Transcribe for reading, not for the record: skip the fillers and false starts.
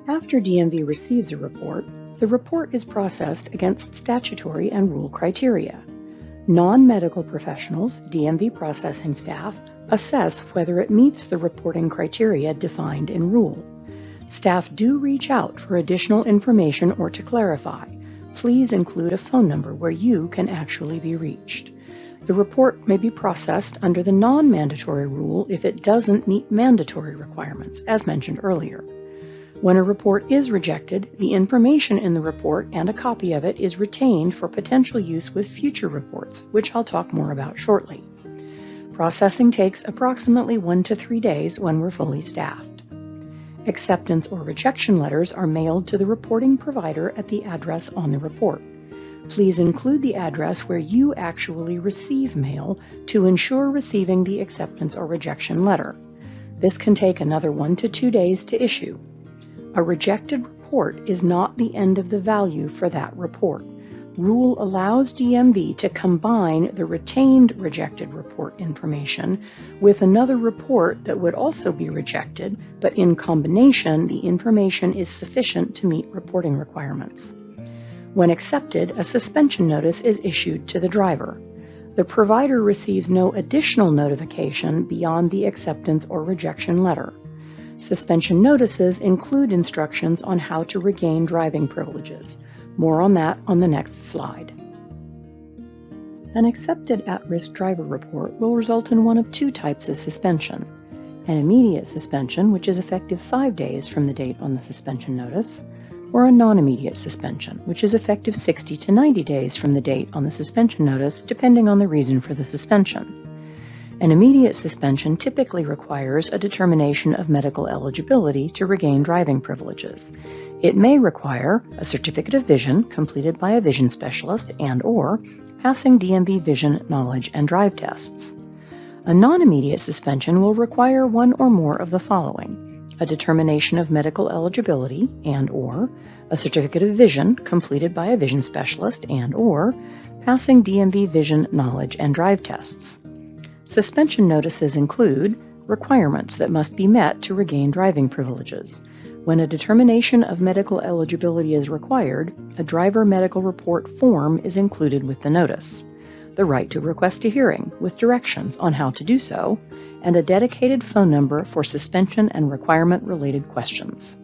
After DMV receives a report, the report is processed against statutory and rule criteria. Non-medical professionals, DMV processing staff, assess whether it meets the reporting criteria defined in rule. Staff do reach out for additional information or to clarify. Please include a phone number where you can actually be reached. The report may be processed under the non-mandatory rule if it doesn't meet mandatory requirements, as mentioned earlier. When a report is rejected, the information in the report and a copy of it is retained for potential use with future reports, which I'll talk more about shortly. Processing takes approximately 1 to 3 days when we're fully staffed. Acceptance or rejection letters are mailed to the reporting provider at the address on the report. Please include the address where you actually receive mail to ensure receiving the acceptance or rejection letter. This can take another 1 to 2 days to issue. A rejected report is not the end of the value for that report. Rule allows DMV to combine the retained rejected report information with another report that would also be rejected, but in combination, the information is sufficient to meet reporting requirements. When accepted, a suspension notice is issued to the driver. The provider receives no additional notification beyond the acceptance or rejection letter. Suspension notices include instructions on how to regain driving privileges. More on that on the next slide. An accepted at-risk driver report will result in one of 2 types of suspension. An immediate suspension, which is effective 5 days from the date on the suspension notice, or a non-immediate suspension, which is effective 60 to 90 days from the date on the suspension notice, depending on the reason for the suspension. An immediate suspension typically requires a determination of medical eligibility to regain driving privileges. It may require a certificate of vision completed by a vision specialist and/or passing DMV vision knowledge and drive tests. A non-immediate suspension will require one or more of the following: a determination of medical eligibility and/or a certificate of vision completed by a vision specialist and/or passing DMV vision knowledge and drive tests. Suspension notices include requirements that must be met to regain driving privileges. When a determination of medical eligibility is required, a driver medical report form is included with the notice, the right to request a hearing with directions on how to do so, and a dedicated phone number for suspension and requirement-related questions.